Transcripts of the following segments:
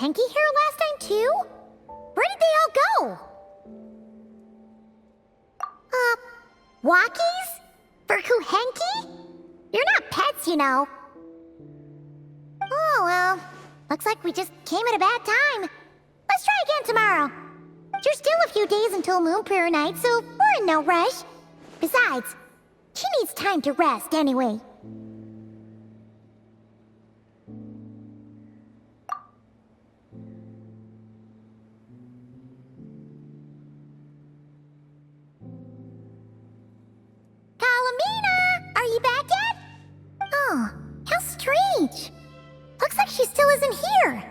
Kuhenki here last time too? Where did they all go? Walkies? For Kuhenki? You're not pets, you know. Oh, well. Looks like we just came at a bad time. Let's try again tomorrow. There's still a few days until Moon Prayer Night, so we're in no rush. Besides, she needs time to rest anyway. Kalamina! Are you back yet? Oh, how strange. Looks like she still isn't here.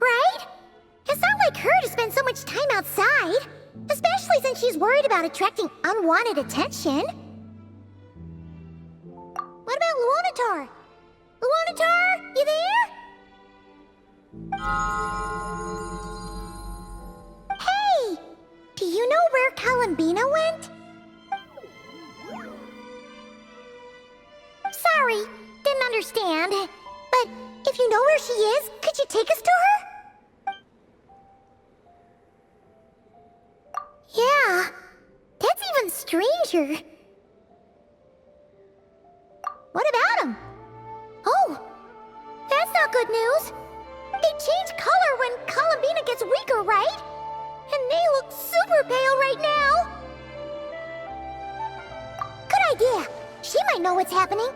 Right? It's not like her to spend so much time outside. Especially since she's worried about attracting unwanted attention. What about Luonatar? Luonatar, you there? Hey! Do you know where Kalambina went? Sorry, didn't understand. But if you know where she is, could you take us to her? Yeah, that's even stranger. What about him? Oh, that's not good news. They change color when Kalambina gets weaker, right? And they look super pale right now. Good idea. She might know what's happening.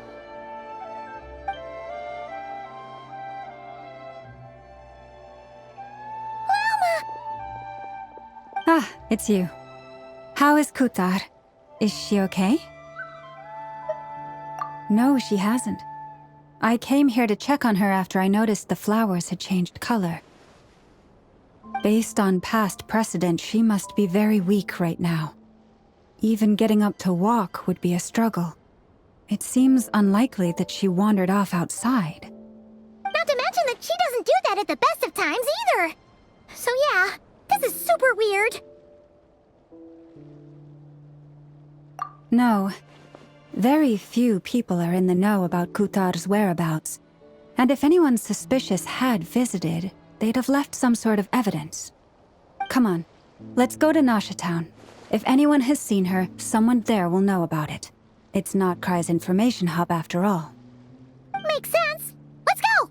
Ah, it's you. How is Kutar? Is she okay? No, she hasn't. I came here to check on her after I noticed the flowers had changed color. Based on past precedent, she must be very weak right now. Even getting up to walk would be a struggle. It seems unlikely that she wandered off outside. Not to mention that she doesn't do that at the best of times either. So yeah, this is super weird. No. Very few people are in the know about Kutar's whereabouts. And if anyone suspicious had visited, they'd have left some sort of evidence. Come on, let's go to Nasha Town. If anyone has seen her, someone there will know about it. It's not Kry's information hub after all. Makes sense. Let's go!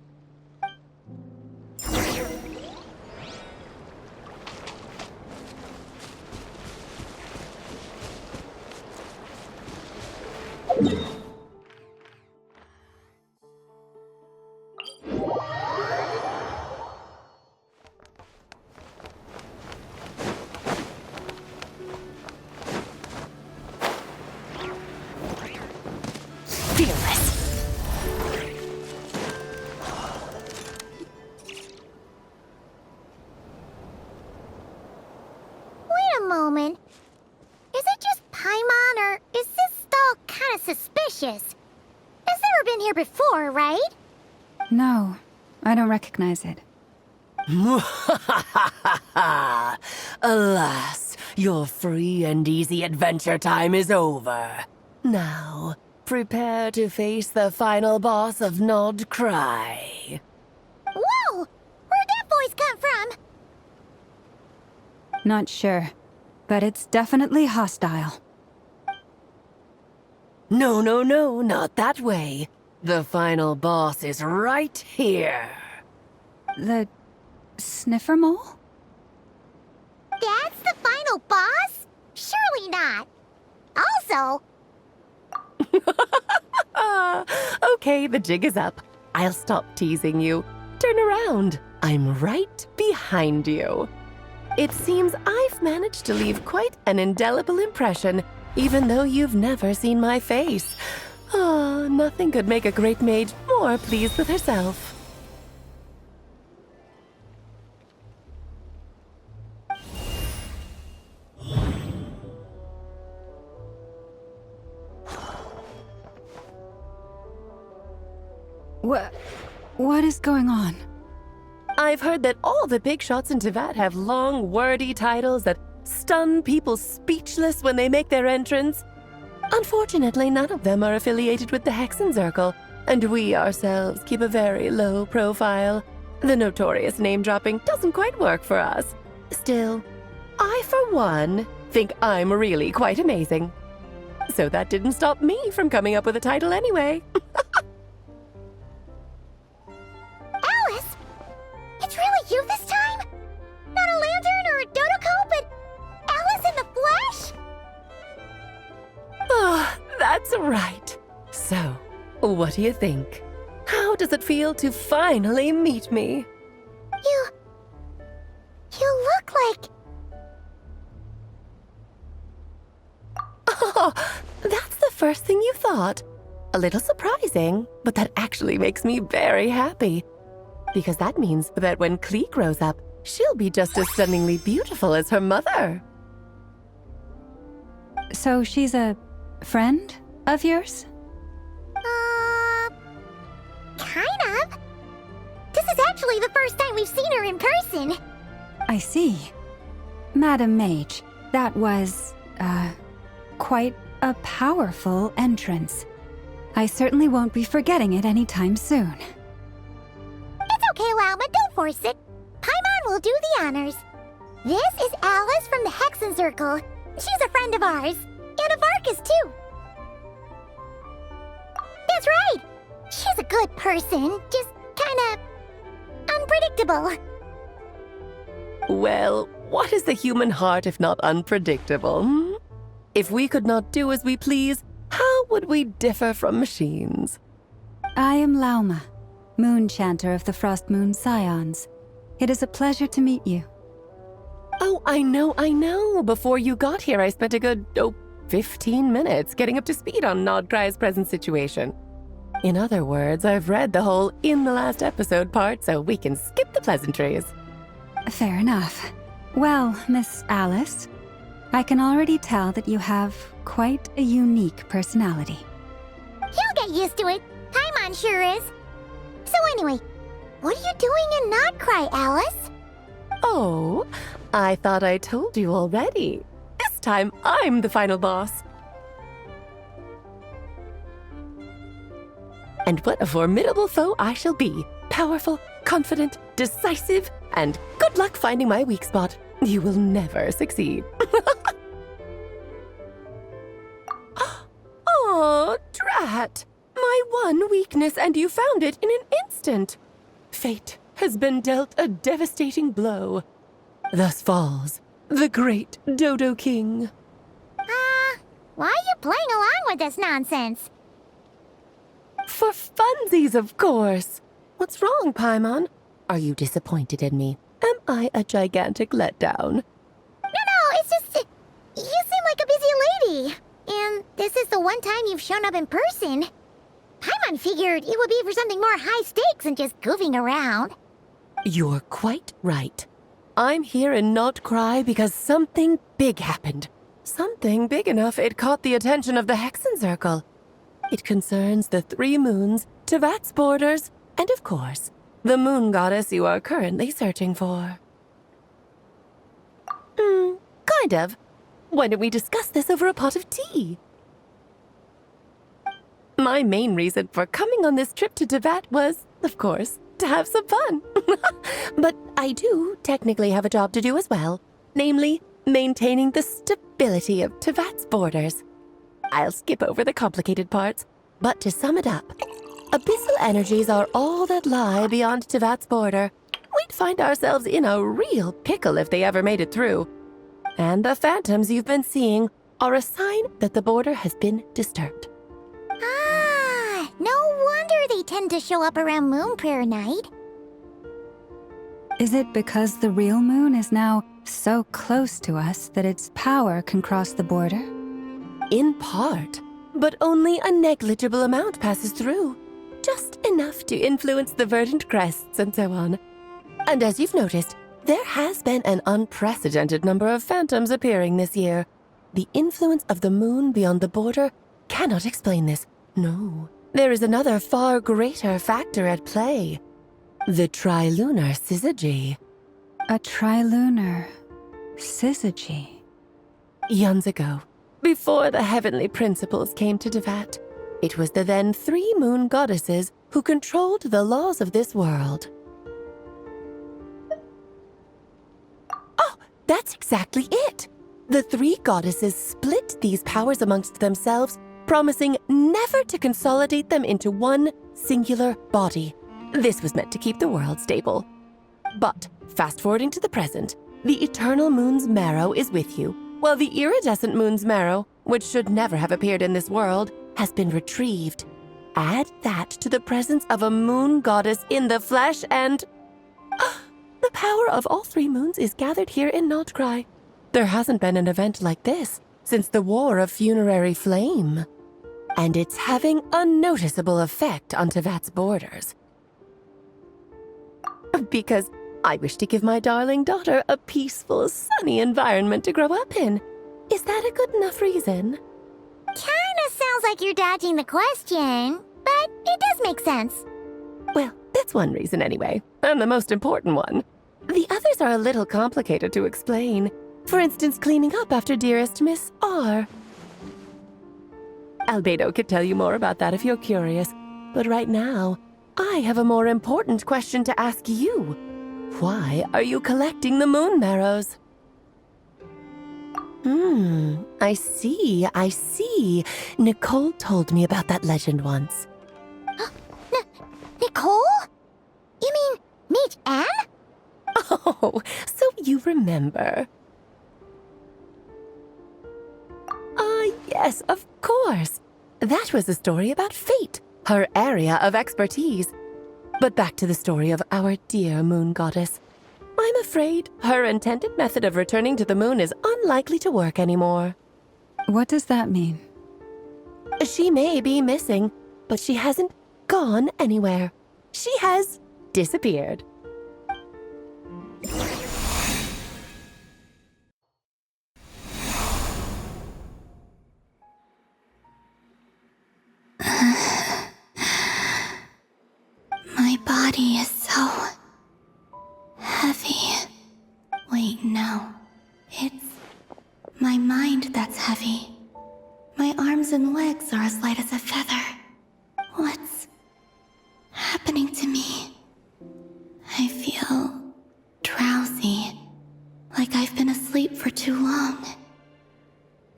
Fearless. Wait a moment. Is it just Paimon, or is this stall kind of suspicious? It's never been here before, right? No, I don't recognize it. Alas, your free and easy adventure time is over. Now, prepare to face the final boss of Nod Cry. Whoa! Where'd that voice come from? Not sure, but it's definitely hostile. No, no, no, not that way. The final boss is right here. The sniffer mole? That's the final boss? Surely not. Also, Okay, the jig is up. I'll stop teasing you. Turn around. I'm right behind you. It seems I've managed to leave quite an indelible impression, even though you've never seen my face. Ah, nothing could make a great mage more pleased with herself. What is going on? I've heard that all the big shots in Teyvat have long, wordy titles that stun people speechless when they make their entrance. Unfortunately, none of them are affiliated with the Hexen Circle, and we ourselves keep a very low profile. The notorious name-dropping doesn't quite work for us. Still, I, for one, think I'm really quite amazing. So that didn't stop me from coming up with a title anyway. Alice? It's really you this time? Not a lantern or a Dodoko, but Alice in the flesh? Ah, that's right. So, what do you think? How does it feel to finally meet me? You look like... Oh, that's the first thing you thought. A little surprising, but that actually makes me very happy. Because that means that when Klee grows up, she'll be just as stunningly beautiful as her mother. So she's a friend of yours? Kind of. This is actually the first time we've seen her in person. I see. Madam Mage, that was, quite a powerful entrance. I certainly won't be forgetting it anytime soon. It's okay, Lauma, don't force it. Paimon will do the honors. This is Alice from the Hexen Circle. She's a friend of ours. And of Arcus, too. That's right. She's a good person, just kinda... unpredictable. Well, what is the human heart if not unpredictable? Hmm? If we could not do as we please, how would we differ from machines? I am Lauma, Moon Chanter of the Frost Moon Scions. It is a pleasure to meet you. Oh, I know. Before you got here, I spent a good, 15 minutes getting up to speed on Nodcry's present situation. In other words, I've read the whole in the last episode part, so we can skip the pleasantries. Fair enough. Well, Miss Alice, I can already tell that you have quite a unique personality. He'll get used to it. Paimon sure is. So anyway, what are you doing in Nodcry, Alice? Oh, I thought I told you already. This time, I'm the final boss. And what a formidable foe I shall be. Powerful, confident, decisive, and good luck finding my weak spot. You will never succeed. Oh, drat! My one weakness, and you found it in an instant. Fate has been dealt a devastating blow. Thus falls the great Dodo King. Why are you playing along with this nonsense? For funsies, of course. What's wrong, Paimon? Are you disappointed in me? Am I a gigantic letdown? No, it's just... you seem like a busy lady. And this is the one time you've shown up in person. Paimon figured it would be for something more high stakes than just goofing around. You're quite right. I'm here in Nodcry because something big happened. Something big enough it caught the attention of the Hexen Circle. It concerns the 3 moons, Tevat's borders, and of course, the moon goddess you are currently searching for. Kind of. Why don't we discuss this over a pot of tea? My main reason for coming on this trip to Tevat was, of course, to have some fun. But I do technically have a job to do as well, namely, maintaining the stability of Tevat's borders. I'll skip over the complicated parts, but to sum it up, abyssal energies are all that lie beyond Tevat's border. We'd find ourselves in a real pickle if they ever made it through. And the phantoms you've been seeing are a sign that the border has been disturbed. No wonder they tend to show up around Moon Prayer Night. Is it because the real moon is now so close to us that its power can cross the border? In part, but only a negligible amount passes through. Just enough to influence the verdant crests and so on. And as you've noticed, there has been an unprecedented number of phantoms appearing this year. The influence of the moon beyond the border cannot explain this. No, there is another far greater factor at play. The trilunar syzygy. A trilunar syzygy. Eons ago, before the heavenly principles came to Tevat, It was the then 3 moon goddesses who controlled the laws of this world. Oh, that's exactly it! The 3 goddesses split these powers amongst themselves, promising never to consolidate them into one singular body. This was meant to keep the world stable. But, fast-forwarding to the present, the eternal moon's marrow is with you, while the iridescent moon's marrow, which should never have appeared in this world, has been retrieved. Add that to the presence of a moon goddess in the flesh and... the power of all 3 moons is gathered here in Notcry. There hasn't been an event like this since the War of Funerary Flame. And it's having a noticeable effect on Tevat's borders. Because I wish to give my darling daughter a peaceful, sunny environment to grow up in. Is that a good enough reason? Kinda sounds like you're dodging the question, but it does make sense. Well, that's one reason anyway, and the most important one. The others are a little complicated to explain. For instance, cleaning up after dearest Miss R. Albedo could tell you more about that if you're curious, but right now, I have a more important question to ask you. Why are you collecting the moon marrows? I see. Nicole told me about that legend once. Nicole? You mean Mage Anne? Oh, so you remember. Yes, of course. That was a story about fate, her area of expertise. But back to the story of our dear moon goddess. I'm afraid her intended method of returning to the moon is unlikely to work anymore. What does that mean? She may be missing, but she hasn't gone anywhere. She has disappeared. My body is so heavy. Wait, no. It's my mind that's heavy. My arms and legs are as light as a feather. What's happening to me? I feel drowsy, like I've been asleep for too long.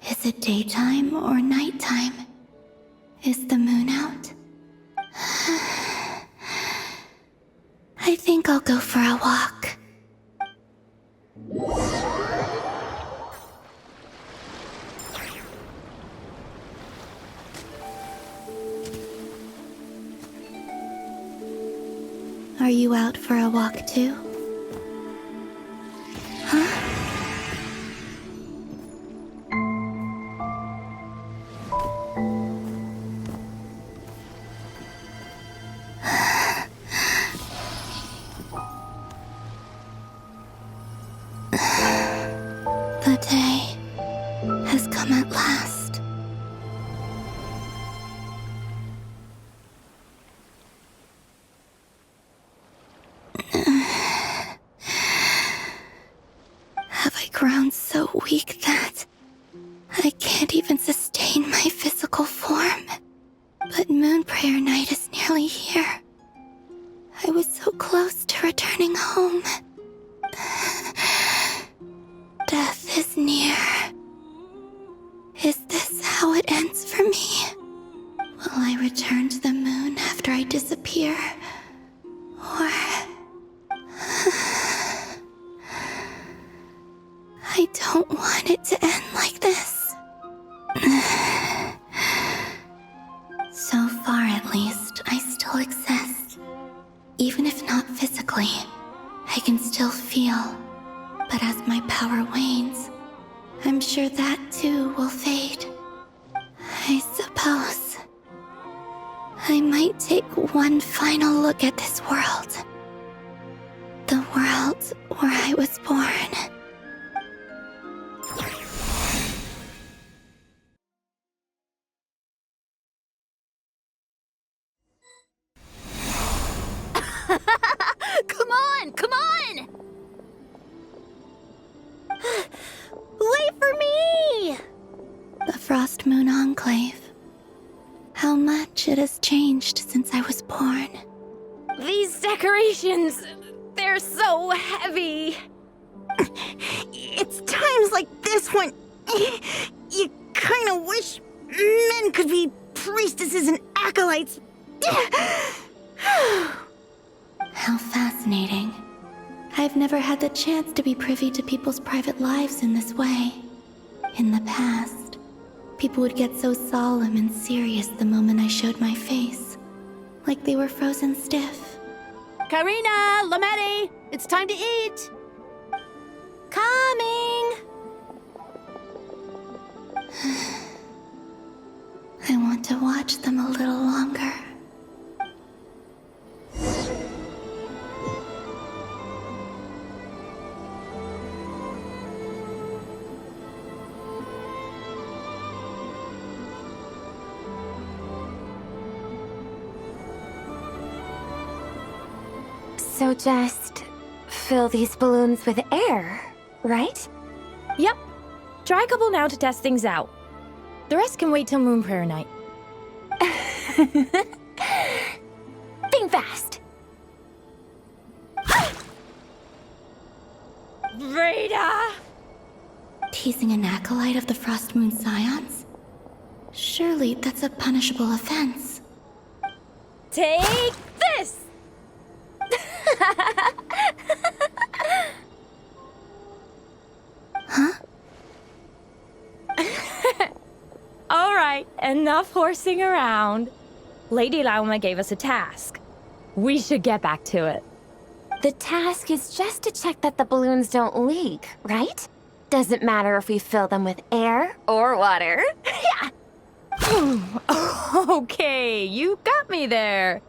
Is it daytime or nighttime? Is the moon out? I think I'll go for a walk. Are you out for a walk too? The day has come at last. Have I grown so weak that I can't even sustain my physical form? But Moon Prayer Night is nearly here. I was so close to returning home. Death is near. Is this how it ends for me? Will I return to the moon after I disappear? Or... I don't want it to end like this. So far, at least, I still exist. Even if not physically, I can still feel. But as my power wanes, I'm sure that too will fade. I suppose I might take one final look at this world. The world where I was born. Come on! Wait for me! The Frost Moon Enclave. How much balloons! They're so heavy! It's times like this when you kind of wish men could be priestesses and acolytes. How fascinating. I've never had the chance to be privy to people's private lives in this way. In the past, people would get so solemn and serious the moment I showed my face, like they were frozen stiff. Karina, Lametti, it's time to eat. Coming! I want to watch them a little longer. So just fill these balloons with air, right? Yep. Try a couple now to test things out. The rest can wait till Moon Prayer Night. Think fast. Rita! Teasing an acolyte of the Frost Moon Scions? Surely that's a punishable offense. Take this! Huh? All right, enough horsing around. Lady Lauma gave us a task. We should get back to it. The task is just to check that the balloons don't leak, right? Doesn't matter if we fill them with air or water. Yeah. Okay, you got me there.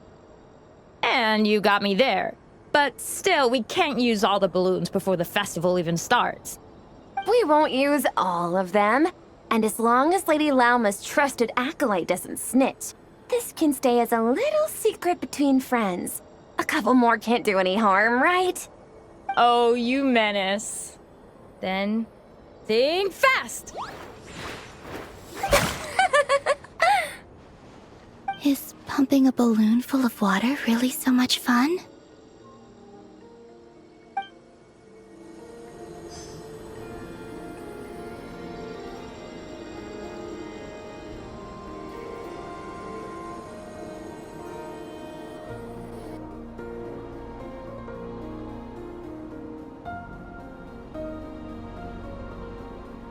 And you got me there. But still, we can't use all the balloons before the festival even starts. We won't use all of them. And as long as Lady Lauma's trusted acolyte doesn't snitch, this can stay as a little secret between friends. A couple more can't do any harm, right? Oh, you menace. Then, think fast! Is pumping a balloon full of water really so much fun?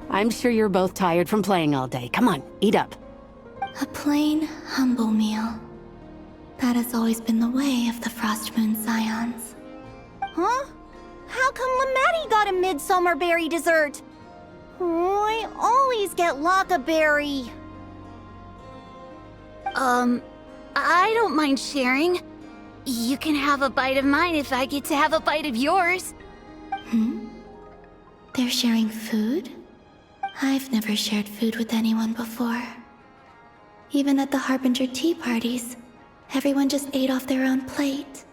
I'm sure you're both tired from playing all day. Come on, eat up. A plain, humble meal. That has always been the way of the Frost Moon Scions. Huh? How come Lametti got a midsummer berry dessert? Oh, I always get Lockaberry. I don't mind sharing. You can have a bite of mine if I get to have a bite of yours. They're sharing food? I've never shared food with anyone before. Even at the Harbinger tea parties, everyone just ate off their own plate.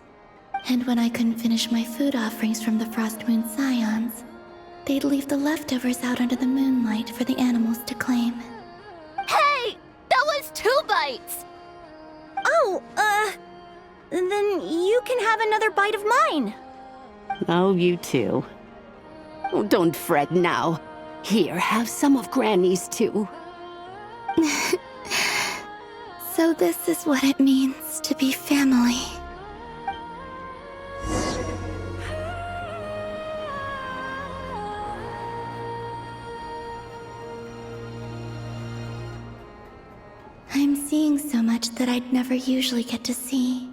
And when I couldn't finish my food offerings from the Frost Moon Scions, they'd leave the leftovers out under the moonlight for the animals to claim. Hey! That was 2 bites! Oh, then you can have another bite of mine. Oh, you too. Oh, don't fret now. Here, have some of Granny's too. So this is what it means to be family. I'm seeing so much that I'd never usually get to see.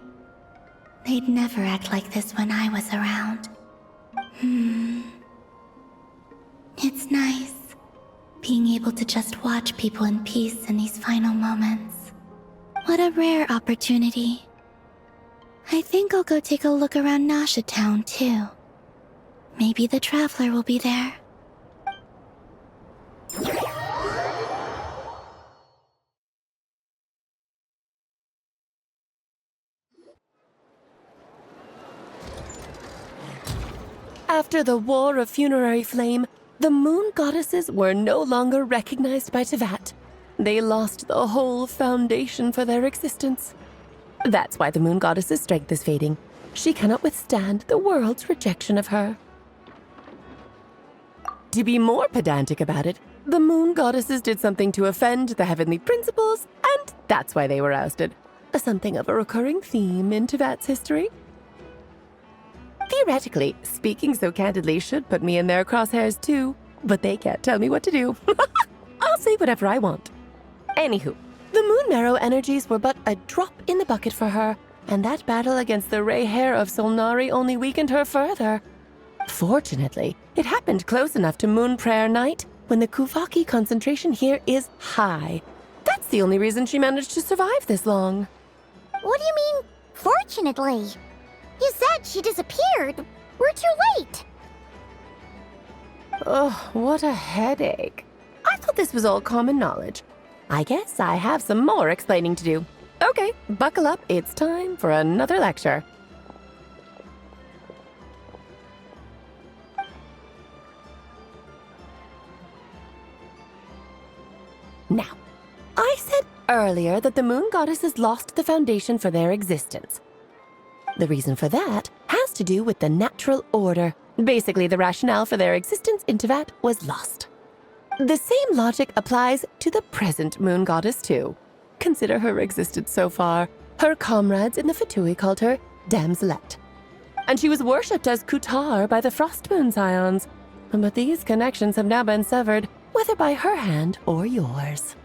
They'd never act like this when I was around. It's nice, being able to just watch people in peace in these final moments. What a rare opportunity. I think I'll go take a look around Nasha Town, too. Maybe the Traveler will be there. After the War of Funerary Flame, the moon goddesses were no longer recognized by Tevat. They lost the whole foundation for their existence. That's why the moon goddess's strength is fading. She cannot withstand the world's rejection of her. To be more pedantic about it, the moon goddesses did something to offend the heavenly principles, and that's why they were ousted. Something of a recurring theme in Tevat's history. Theoretically, speaking so candidly should put me in their crosshairs too, but they can't tell me what to do. I'll say whatever I want. Anywho, the Moon Marrow energies were but a drop in the bucket for her, and that battle against the Ray Hair of Solnari only weakened her further. Fortunately, it happened close enough to Moon Prayer Night when the Kuvaki concentration here is high. That's the only reason she managed to survive this long. What do you mean, fortunately? You said she disappeared. We're too late. Oh, what a headache. I thought this was all common knowledge. I guess I have some more explaining to do. Okay, buckle up. It's time for another lecture. Now, I said earlier that the moon goddesses lost the foundation for their existence. The reason for that has to do with the natural order. Basically, the rationale for their existence in Tevat was lost. The same logic applies to the present moon goddess too. Consider her existence so far. Her comrades in the Fatui called her Damselette. And she was worshipped as Kutar by the Frost Moon Scions. But these connections have now been severed, whether by her hand or yours.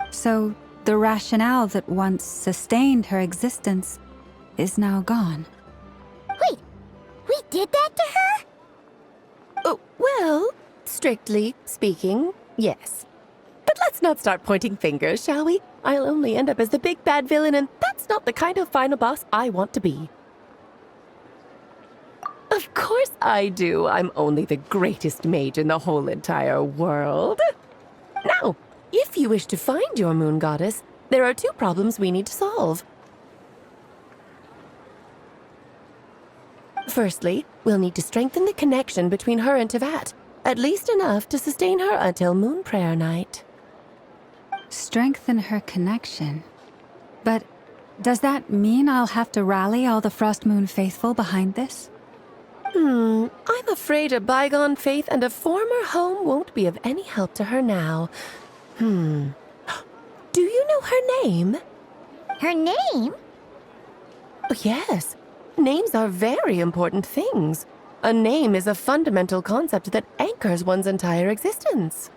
So, the rationale that once sustained her existence is now gone. Wait, we did that to her? Oh, well, strictly speaking, yes. But let's not start pointing fingers, shall we? I'll only end up as the big bad villain, and that's not the kind of final boss I want to be. Of course I do. I'm only the greatest mage in the whole entire world. Now, if you wish to find your moon goddess, there are two problems we need to solve. Firstly, we'll need to strengthen the connection between her and Tevat, at least enough to sustain her until Moon Prayer Night. Strengthen her connection. But does that mean I'll have to rally all the Frost Moon faithful behind this? I'm afraid a bygone faith and a former home won't be of any help to her now. Do you know her name? Her name? Oh, yes. Names are very important things. A name is a fundamental concept that anchors one's entire existence.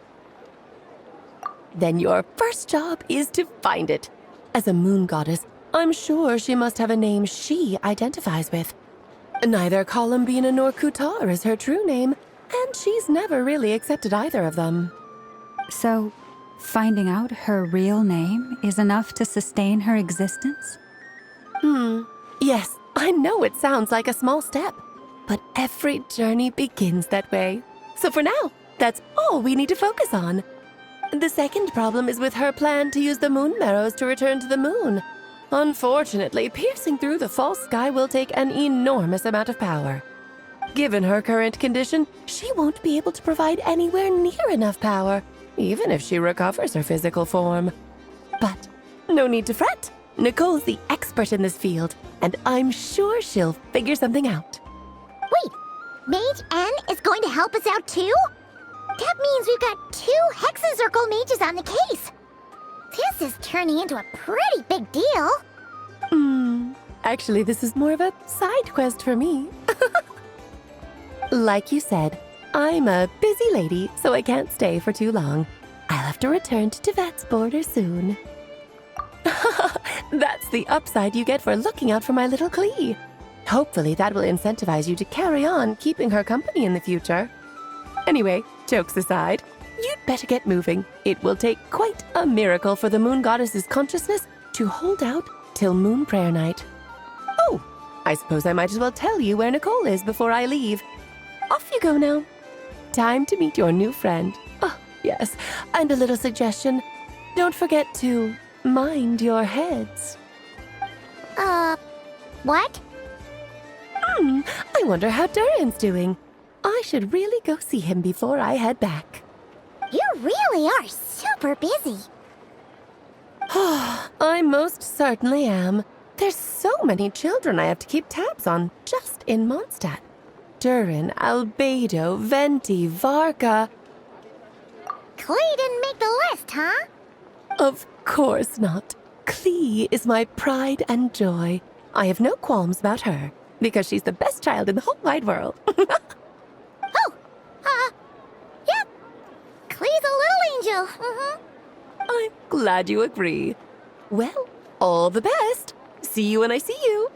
Then your first job is to find it. As a moon goddess, I'm sure she must have a name she identifies with. Neither Columbina nor Kutar is her true name, and she's never really accepted either of them. So, finding out her real name is enough to sustain her existence? Yes, I know it sounds like a small step, but every journey begins that way. So for now, that's all we need to focus on. The second problem is with her plan to use the moon marrows to return to the moon. Unfortunately, piercing through the false sky will take an enormous amount of power. Given her current condition, she won't be able to provide anywhere near enough power, even if she recovers her physical form. But no need to fret. Nicole's the expert in this field, and I'm sure she'll figure something out. Wait, Mage N is going to help us out too? That means we've got 2 Hexacircle mages on the case. This is turning into a pretty big deal. Actually, this is more of a side quest for me. Like you said, I'm a busy lady, so I can't stay for too long. I'll have to return to Tevat's border soon. That's the upside you get for looking out for my little Klee. Hopefully that will incentivize you to carry on keeping her company in the future. Anyway, jokes aside, you'd better get moving. It will take quite a miracle for the moon goddess's consciousness to hold out till Moon Prayer Night. Oh, I suppose I might as well tell you where Nicole is before I leave. Off you go now. Time to meet your new friend. Oh, yes, and a little suggestion. Don't forget to mind your heads. What? I wonder how Durian's doing. I should really go see him before I head back. You really are super busy. I most certainly am. There's so many children I have to keep tabs on just in Mondstadt. Durin, Albedo, Venti, Varka. Klee didn't make the list, huh? Of course not. Klee is my pride and joy. I have no qualms about her, because she's the best child in the whole wide world. Yep. Klee's a little angel. I'm glad you agree. Well, all the best. See you when I see you.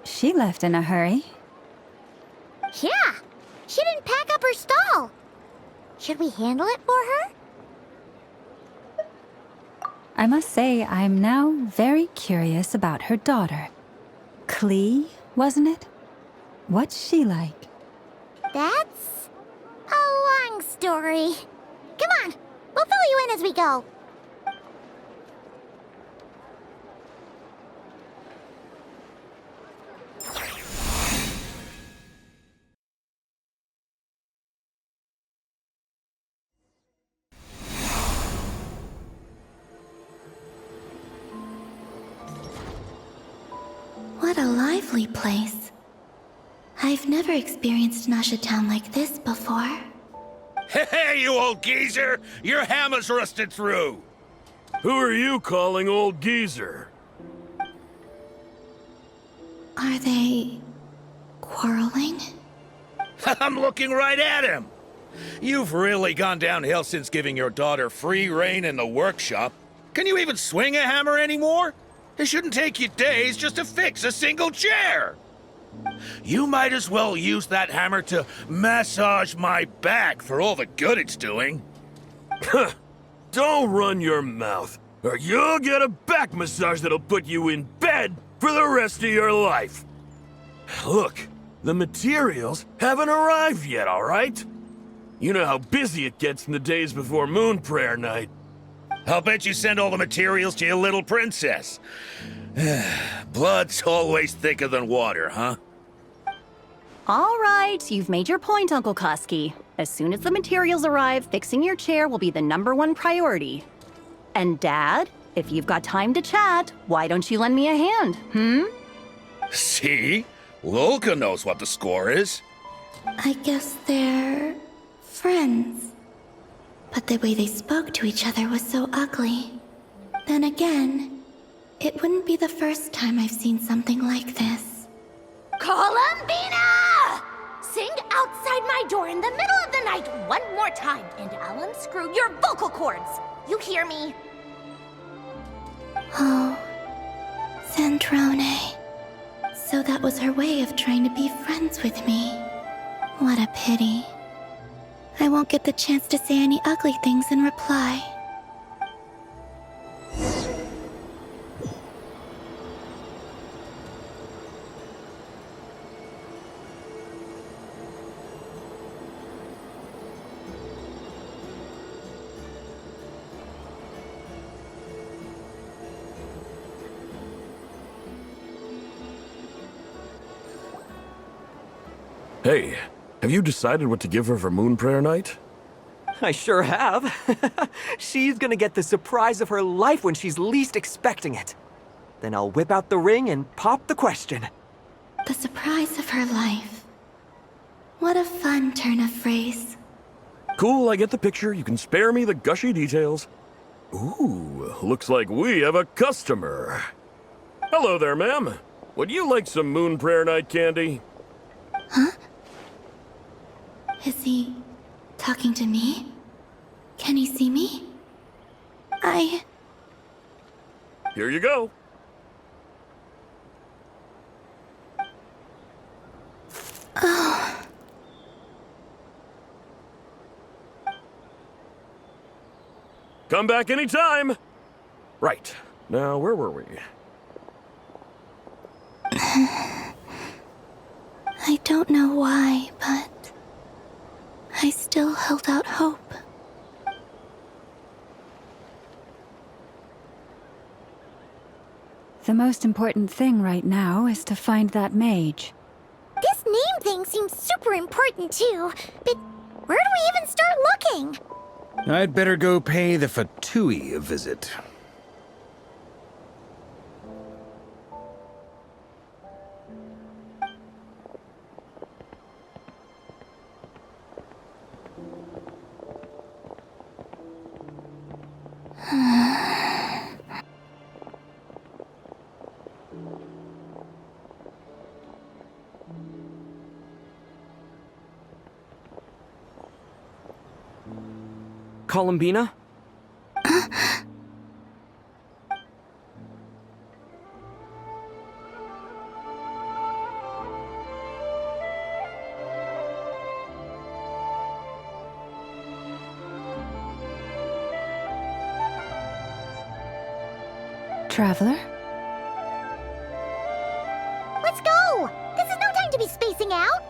She left in a hurry. Yeah, she didn't pack up her stall. Should we handle it for her? I must say, I'm now very curious about her daughter. Klee, wasn't it? What's she like? That's a long story. Come on, we'll fill you in as we go. What a lively place. I've never experienced Nasha Town like this before. Hey, you old geezer! Your hammer's rusted through! Who are you calling old geezer? Are they quarreling? I'm looking right at him! You've really gone downhill since giving your daughter free rein in the workshop. Can you even swing a hammer anymore? It shouldn't take you days just to fix a single chair! You might as well use that hammer to massage my back for all the good it's doing. Don't run your mouth, or you'll get a back massage that'll put you in bed for the rest of your life. Look, the materials haven't arrived yet, all right? You know how busy it gets in the days before Moon Prayer Night. I'll bet you send all the materials to your little princess. Blood's always thicker than water, huh? All right, you've made your point, Uncle Koski. As soon as the materials arrive, fixing your chair will be the #1 priority. And Dad, if you've got time to chat, why don't you lend me a hand, See? Lolka knows what the score is. I guess they're friends. But the way they spoke to each other was so ugly. Then again, it wouldn't be the first time I've seen something like this. Columbina! Sing outside my door in the middle of the night one more time, and I'll unscrew your vocal cords. You hear me? Oh, Sandrone. So that was her way of trying to be friends with me. What a pity. I won't get the chance to say any ugly things in reply. Hey, have you decided what to give her for Moon Prayer Night? I sure have. She's gonna get the surprise of her life when she's least expecting it. Then I'll whip out the ring and pop the question. The surprise of her life. What a fun turn of phrase. Cool, I get the picture. You can spare me the gushy details. Ooh, looks like we have a customer. Hello there, ma'am. Would you like some Moon Prayer Night candy? Huh? Is he talking to me? Can he see me? Here you go. Oh. Come back anytime. Right. Now, where were we? I don't know why, but I still held out hope. The most important thing right now is to find that mage. This name thing seems super important too, but where do we even start looking? I'd better go pay the Fatui a visit. Columbina? Traveler? Let's go! This is no time to be spacing out!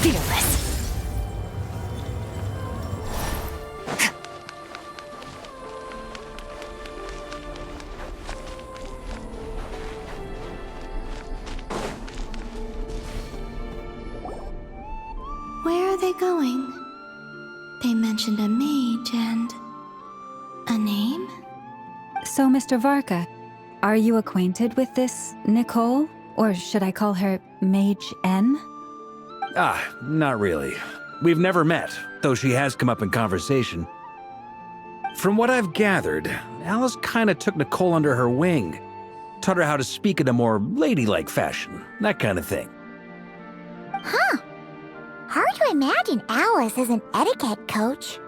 Fearless. Where are they going? They mentioned a mage and... a name? So, Mr. Varka, are you acquainted with this Nicole? Or should I call her Mage N? Ah, not really. We've never met, though she has come up in conversation. From what I've gathered, Alice kinda took Nicole under her wing. Taught her how to speak in a more ladylike fashion, that kind of thing. Huh. Hard to imagine Alice as an etiquette coach.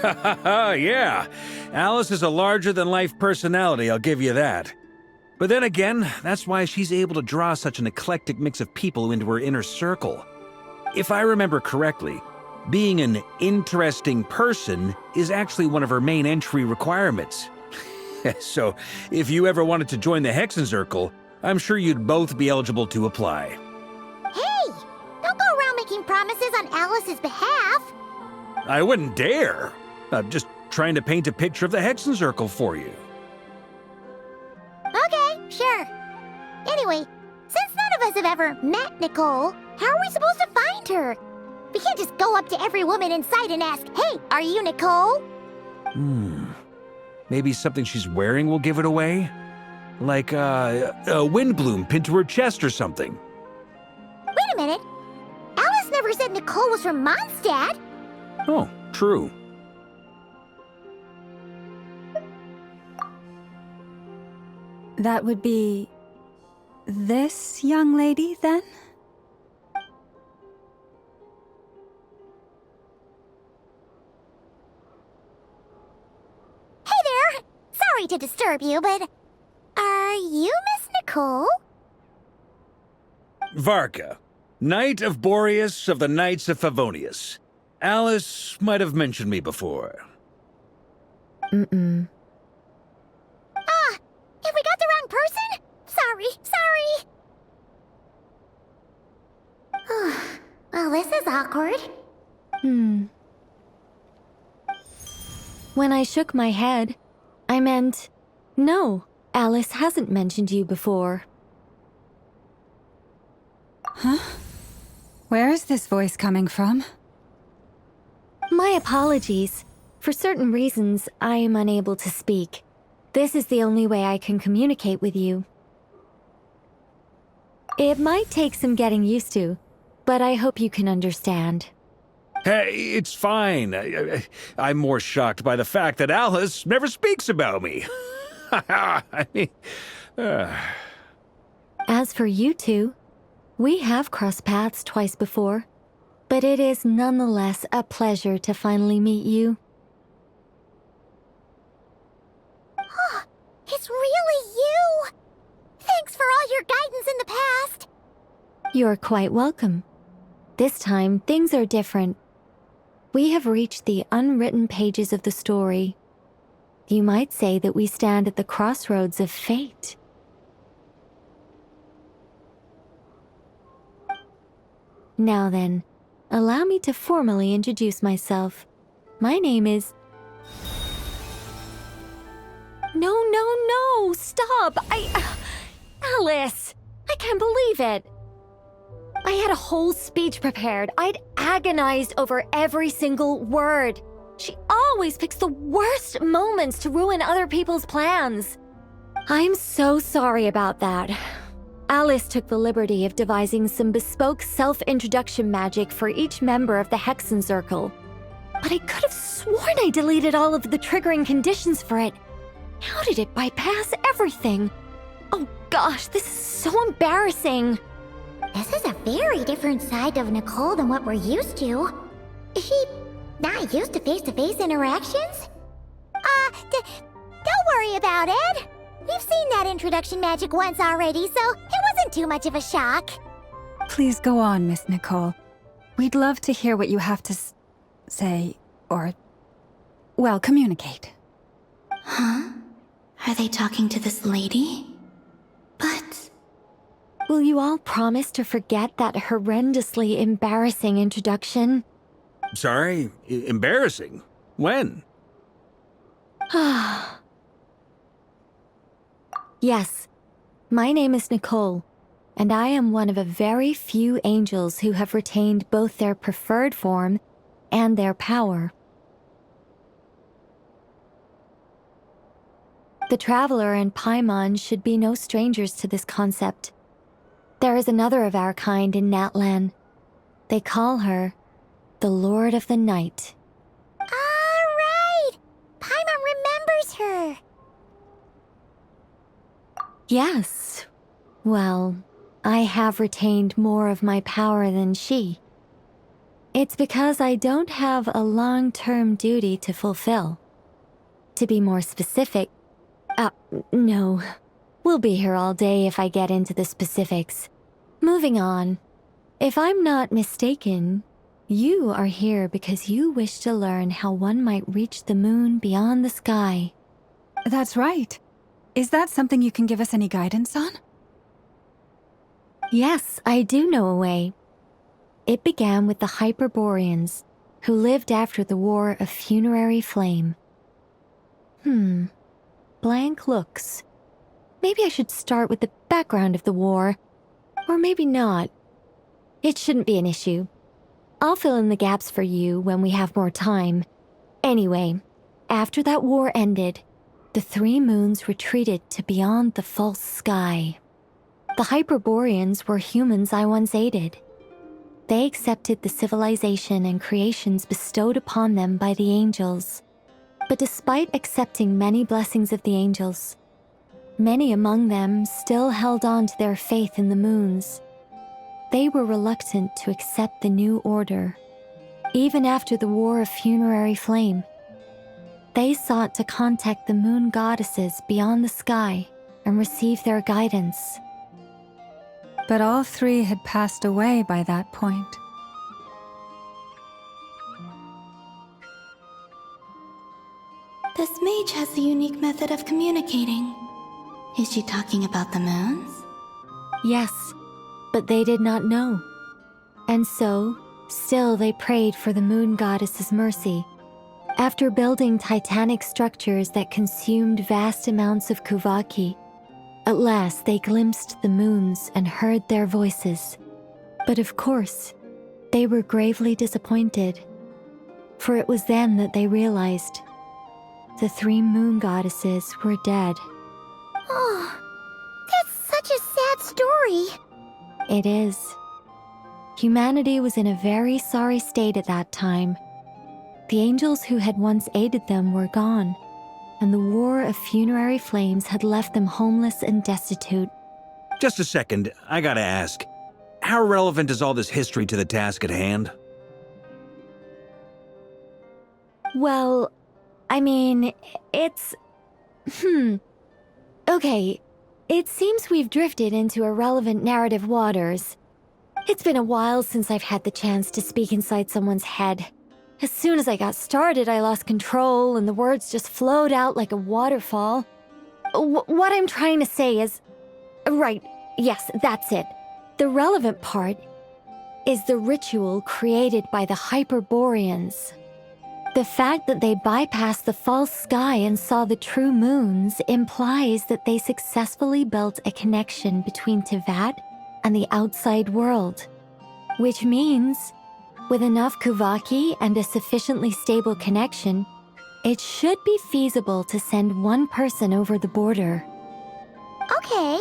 Yeah, Alice is a larger-than-life personality, I'll give you that. But then again, that's why she's able to draw such an eclectic mix of people into her inner circle. If I remember correctly, being an interesting person is actually one of her main entry requirements. So, if you ever wanted to join the Hexenzirkel, I'm sure you'd both be eligible to apply. Hey! Don't go around making promises on Alice's behalf! I wouldn't dare. I'm just trying to paint a picture of the Hexenzirkel for you. Okay, sure. Anyway, since none of us have ever met Nicole, how are we supposed to find her? We can't just go up to every woman in sight and ask, "Hey, are you Nicole?" Maybe something she's wearing will give it away? Like, a windbloom pinned to her chest or something. Wait a minute. Alice never said Nicole was from Mondstadt. Oh, true. That would be... this young lady, then? Hey there! Sorry to disturb you, but... are you Miss Nicole? Varka, Knight of Boreas of the Knights of Favonius. Alice might have mentioned me before. Mm-mm. Ah! Have we got the wrong person? Sorry. Well, this is awkward. When I shook my head, I meant, no, Alice hasn't mentioned you before. Huh? Where is this voice coming from? My apologies. For certain reasons, I am unable to speak. This is the only way I can communicate with you. It might take some getting used to, but I hope you can understand. Hey, it's fine. I'm more shocked by the fact that Alice never speaks about me. I mean, As for you two, we have crossed paths twice before, but it is nonetheless a pleasure to finally meet you. It's really you! Thanks for all your guidance in the past! You're quite welcome. This time, things are different. We have reached the unwritten pages of the story. You might say that we stand at the crossroads of fate. Now then, allow me to formally introduce myself. My name is... No, stop! Alice! I can't believe it! I had a whole speech prepared. I'd agonized over every single word. She always picks the worst moments to ruin other people's plans. I'm so sorry about that. Alice took the liberty of devising some bespoke self-introduction magic for each member of the Hexen Circle. But I could have sworn I deleted all of the triggering conditions for it. How did it bypass everything? Oh gosh, this is so embarrassing. This is a very different side of Nicole than what we're used to. Is she not used to face-to-face interactions? Don't worry about it. We've seen that introduction magic once already, so it wasn't too much of a shock. Please go on, Miss Nicole. We'd love to hear what you have to say, or, well, communicate. Huh? Are they talking to this lady? But... Will you all promise to forget that horrendously embarrassing introduction? sorry, embarrassing. When? Yes, my name is Nicole, and I am one of a very few angels who have retained both their preferred form and their power. The Traveler and Paimon should be no strangers to this concept. There is another of our kind in Natlan. They call her the Lord of the Night. Right! Paimon remembers her! Yes. Well, I have retained more of my power than she. It's because I don't have a long-term duty to fulfill. To be more specific, no. We'll be here all day if I get into the specifics. Moving on. If I'm not mistaken, you are here because you wish to learn how one might reach the moon beyond the sky. That's right. Is that something you can give us any guidance on? Yes, I do know a way. It began with the Hyperboreans, who lived after the War of Funerary Flame. Blank looks. Maybe I should start with the background of the war. Or maybe not. It shouldn't be an issue. I'll fill in the gaps for you when we have more time. Anyway, after that war ended, the three moons retreated to beyond the false sky. The Hyperboreans were humans I once aided. They accepted the civilization and creations bestowed upon them by the angels. But despite accepting many blessings of the angels, many among them still held on to their faith in the moons. They were reluctant to accept the new order. Even after the War of Funerary Flame, they sought to contact the moon goddesses beyond the sky and receive their guidance. But all three had passed away by that point. This mage has a unique method of communicating. Is she talking about the moons? Yes, but they did not know. And so, still they prayed for the moon goddess's mercy. After building titanic structures that consumed vast amounts of Kuvaki, at last they glimpsed the moons and heard their voices. But of course, they were gravely disappointed. For it was then that they realized the three moon goddesses were dead. Oh, that's such a sad story. It is. Humanity was in a very sorry state at that time. The angels who had once aided them were gone, and the war of funerary flames had left them homeless and destitute. Just a second, I gotta ask. How relevant is all this history to the task at hand? Well, I mean, it's... Okay, it seems we've drifted into irrelevant narrative waters. It's been a while since I've had the chance to speak inside someone's head. As soon as I got started, I lost control and the words just flowed out like a waterfall. What I'm trying to say is... Right, yes, that's it. The relevant part is the ritual created by the Hyperboreans. The fact that they bypassed the false sky and saw the true moons implies that they successfully built a connection between Tevat and the outside world. Which means, with enough Kuvaki and a sufficiently stable connection, it should be feasible to send one person over the border. Okay,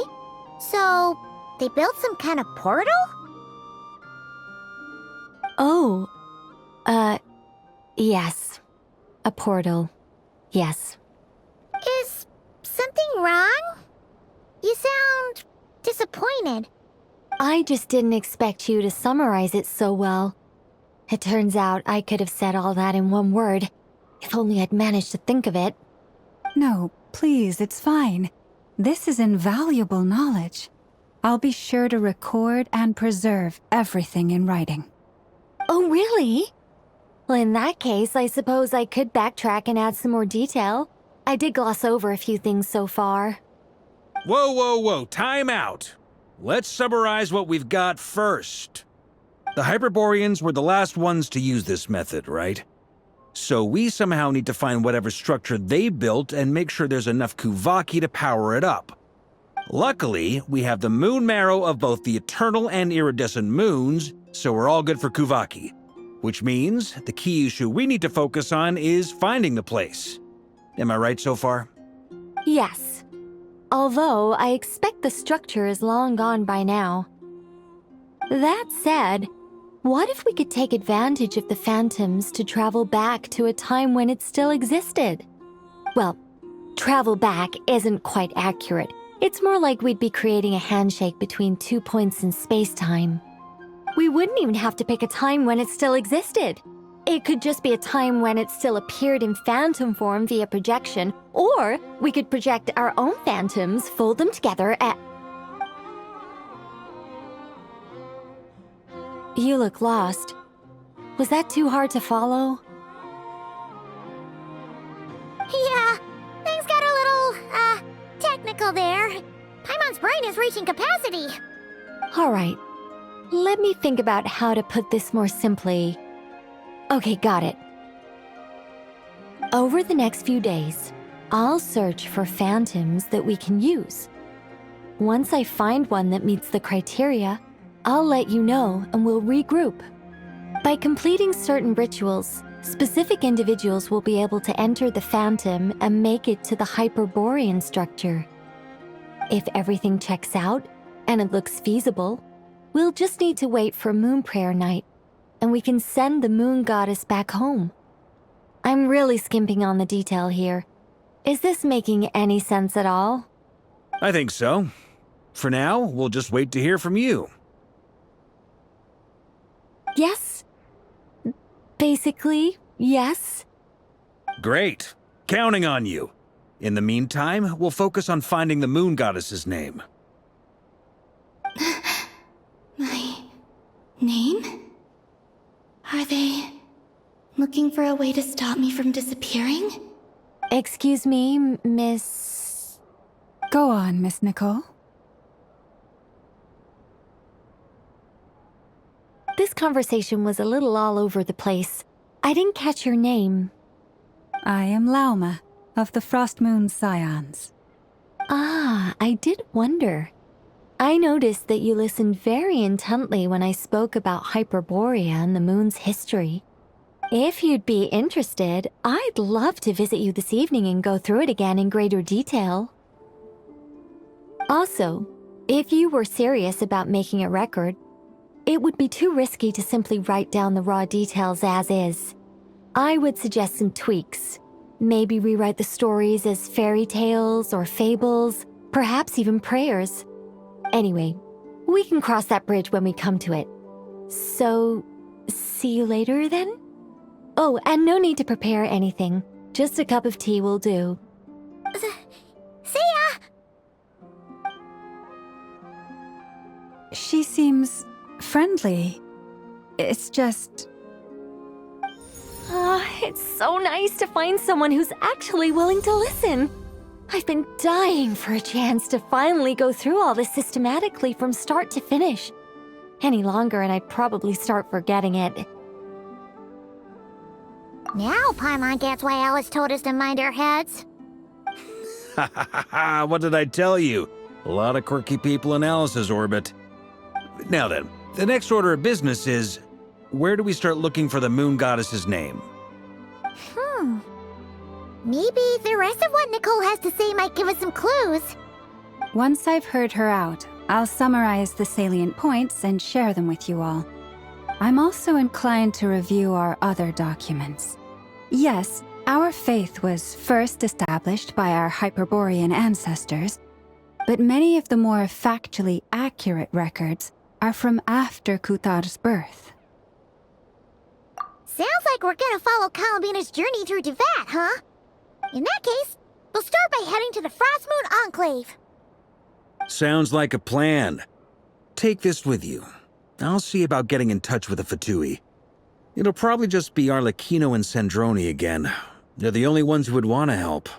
so they built some kind of portal? Oh, yes. A portal. Yes. Is something wrong? You sound disappointed. I just didn't expect you to summarize it so well. It turns out I could have said all that in one word, if only I'd managed to think of it. No, please, it's fine. This is invaluable knowledge. I'll be sure to record and preserve everything in writing. Oh, really? Well, in that case, I suppose I could backtrack and add some more detail. I did gloss over a few things so far. Whoa, whoa, whoa, time out. Let's summarize what we've got first. The Hyperboreans were the last ones to use this method, right? So we somehow need to find whatever structure they built and make sure there's enough Kuvaki to power it up. Luckily, we have the moon marrow of both the eternal and iridescent moons, so we're all good for Kuvaki. Which means the key issue we need to focus on is finding the place. Am I right so far? Yes. Although I expect the structure is long gone by now. That said, what if we could take advantage of the phantoms to travel back to a time when it still existed? Well, travel back isn't quite accurate. It's more like we'd be creating a handshake between 2 points in space-time. We wouldn't even have to pick a time when it still existed. It could just be a time when it still appeared in phantom form via projection, or we could project our own phantoms, fold them together at... You look lost. Was that too hard to follow? Yeah, things got a little, technical there. Paimon's brain is reaching capacity. All right. Let me think about how to put this more simply. Okay, got it. Over the next few days, I'll search for phantoms that we can use. Once I find one that meets the criteria, I'll let you know and we'll regroup. By completing certain rituals, specific individuals will be able to enter the phantom and make it to the Hyperborean structure. If everything checks out and it looks feasible, we'll just need to wait for Moon Prayer Night, and we can send the Moon Goddess back home. I'm really skimping on the detail here. Is this making any sense at all? I think so. For now, we'll just wait to hear from you. Yes. Basically, yes. Great. Counting on you. In the meantime, we'll focus on finding the Moon Goddess's name. My name? Are they looking for a way to stop me from disappearing? Excuse me, Miss... Go on, Miss Nicole. This conversation was a little all over the place. I didn't catch your name. I am Lauma, of the Frost Moon Scions. Ah, I did wonder. I noticed that you listened very intently when I spoke about Hyperborea and the moon's history. If you'd be interested, I'd love to visit you this evening and go through it again in greater detail. Also, if you were serious about making a record, it would be too risky to simply write down the raw details as is. I would suggest some tweaks. Maybe rewrite the stories as fairy tales or fables, perhaps even prayers. Anyway, we can cross that bridge when we come to it. So, see you later then? Oh, and no need to prepare anything. Just a cup of tea will do. See ya! She seems friendly. It's just... It's so nice to find someone who's actually willing to listen. I've been dying for a chance to finally go through all this systematically from start to finish. Any longer and I'd probably start forgetting it. Now Paimon gets why Alice told us to mind our heads. Ha ha ha ha, what did I tell you? A lot of quirky people in Alice's orbit. Now then, the next order of business is, where do we start looking for the moon goddess's name? Maybe the rest of what Nicole has to say might give us some clues. Once I've heard her out, I'll summarize the salient points and share them with you all. I'm also inclined to review our other documents. Yes, our faith was first established by our Hyperborean ancestors, but many of the more factually accurate records are from after Kutar's birth. Sounds like we're gonna follow Columbina's journey through Devat, huh? In that case, we'll start by heading to the Frost Moon Enclave. Sounds like a plan. Take this with you. I'll see about getting in touch with the Fatui. It'll probably just be Arlecchino and Sandroni again. They're the only ones who would want to help.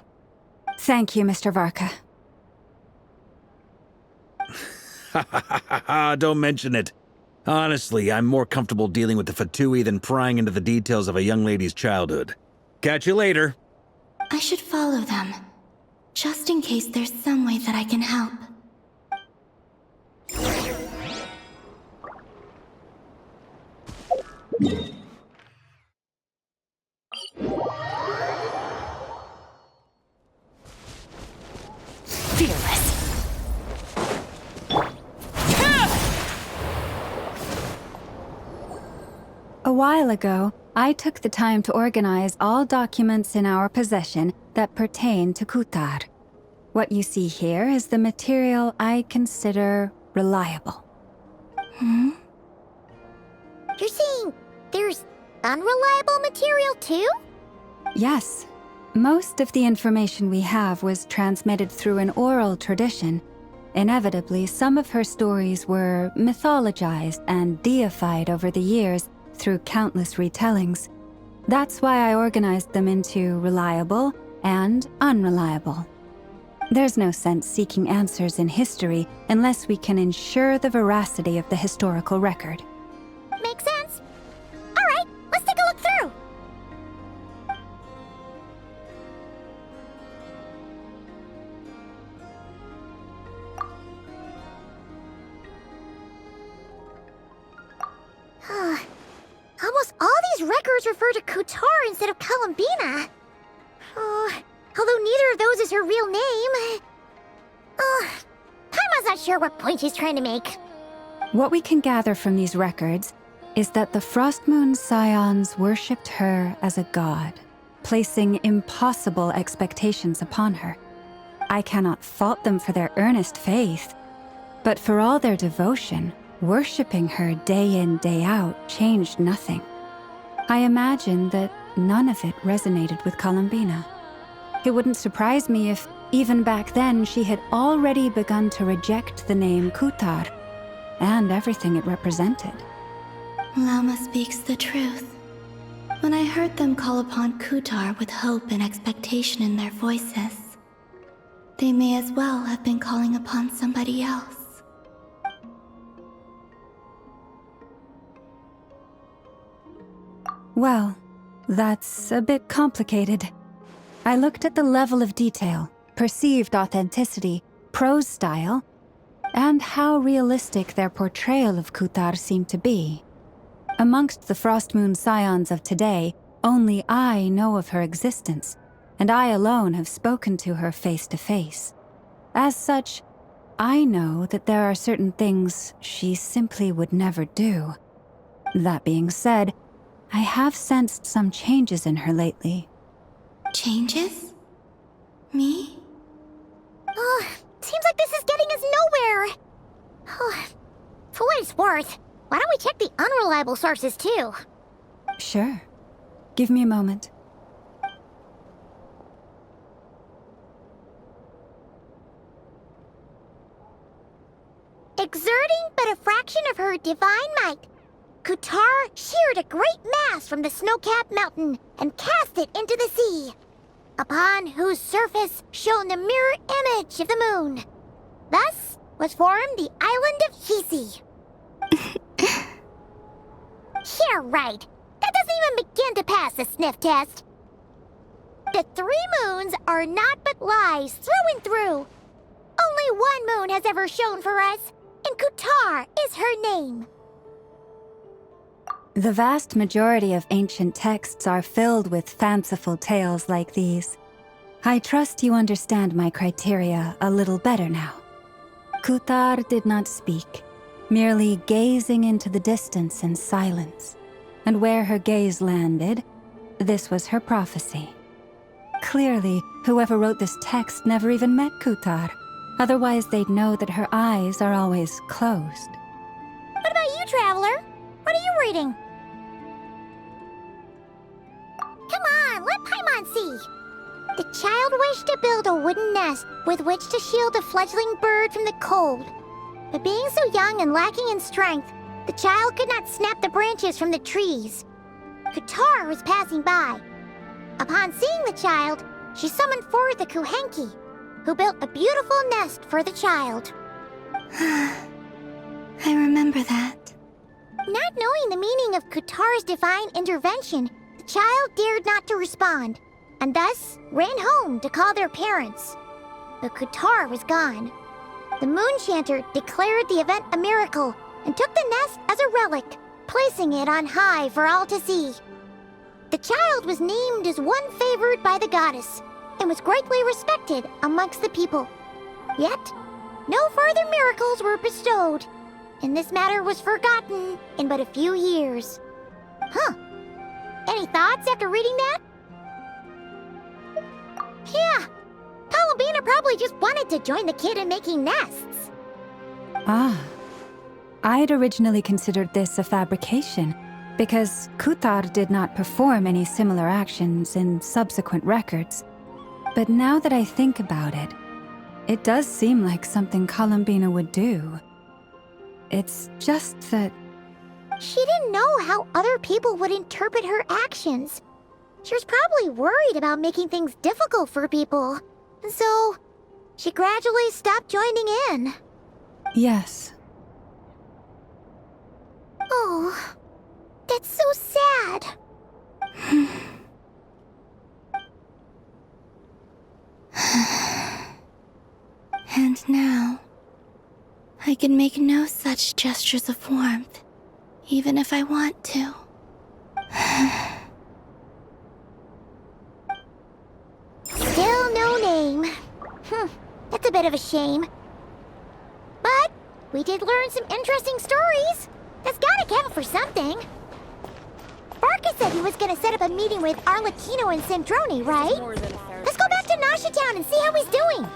Thank you, Mr. Varka. Ha ha ha ha ha, don't mention it. Honestly, I'm more comfortable dealing with the Fatui than prying into the details of a young lady's childhood. Catch you later. I should follow them, just in case there's some way that I can help. Fearless. A while ago, I took the time to organize all documents in our possession that pertain to Kutar. What you see here is the material I consider reliable. You're saying there's unreliable material too? Yes. Most of the information we have was transmitted through an oral tradition. Inevitably, some of her stories were mythologized and deified over the years through countless retellings. That's why I organized them into reliable and unreliable. There's no sense seeking answers in history unless we can ensure the veracity of the historical record. Makes sense. Alright, let's take a look through. Almost all these records refer to Kutar instead of Columbina. Although neither of those is her real name. Paimon's not sure what point she's trying to make. What we can gather from these records is that the Frostmoon Scions worshipped her as a god, placing impossible expectations upon her. I cannot fault them for their earnest faith, but for all their devotion, worshipping her day in, day out changed nothing. I imagine that none of it resonated with Columbina. It wouldn't surprise me if, even back then, she had already begun to reject the name Kutar and everything it represented. Lama speaks the truth. When I heard them call upon Kutar with hope and expectation in their voices, they may as well have been calling upon somebody else. Well, that's a bit complicated. I looked at the level of detail, perceived authenticity, prose style, and how realistic their portrayal of Kutar seemed to be. Amongst the Frostmoon Scions of today, only I know of her existence, and I alone have spoken to her face to face. As such, I know that there are certain things she simply would never do. That being said, I have sensed some changes in her lately. Changes? Me? Oh, seems like this is getting us nowhere. For what it's worth, why don't we check the unreliable sources too? Sure. Give me a moment. Exerting but a fraction of her divine might, Kutar sheared a great mass from the snow-capped mountain and cast it into the sea, upon whose surface shone the mirror image of the moon. Thus was formed the island of Hisi. Yeah, right. That doesn't even begin to pass the sniff test. The 3 moons are naught but lies through and through. Only one moon has ever shone for us, and Kutar is her name. The vast majority of ancient texts are filled with fanciful tales like these. I trust you understand my criteria a little better now. Kutar did not speak, merely gazing into the distance in silence. And where her gaze landed, this was her prophecy. Clearly, whoever wrote this text never even met Kutar. Otherwise, they'd know that her eyes are always closed. What about you, Traveler? What are you reading? Come on, let Paimon see. The child wished to build a wooden nest with which to shield a fledgling bird from the cold. But being so young and lacking in strength, the child could not snap the branches from the trees. Kutar was passing by. Upon seeing the child, she summoned forth the Kuhenki, who built a beautiful nest for the child. I remember that. Not knowing the meaning of Kutar's divine intervention, the child dared not to respond, and thus ran home to call their parents. But Kutar was gone. The moon chanter declared the event a miracle and took the nest as a relic, placing it on high for all to see. The child was named as one favored by the goddess and was greatly respected amongst the people. Yet, no further miracles were bestowed, and this matter was forgotten in but a few years. Huh. Any thoughts after reading that? Yeah. Palabina probably just wanted to join the kid in making nests. Ah. I'd originally considered this a fabrication, because Kutar did not perform any similar actions in subsequent records. But now that I think about it, it does seem like something Columbina would do. It's just that... She didn't know how other people would interpret her actions. She was probably worried about making things difficult for people. And so, she gradually stopped joining in. Yes. Oh, that's so sad. And now, I can make no such gestures of warmth, even if I want to. Still no name. That's a bit of a shame. But we did learn some interesting stories. That's gotta count for something. Barca said he was gonna set up a meeting with Arlecchino and Sandrone, right? Let's go back to Nasha Town and see how he's doing.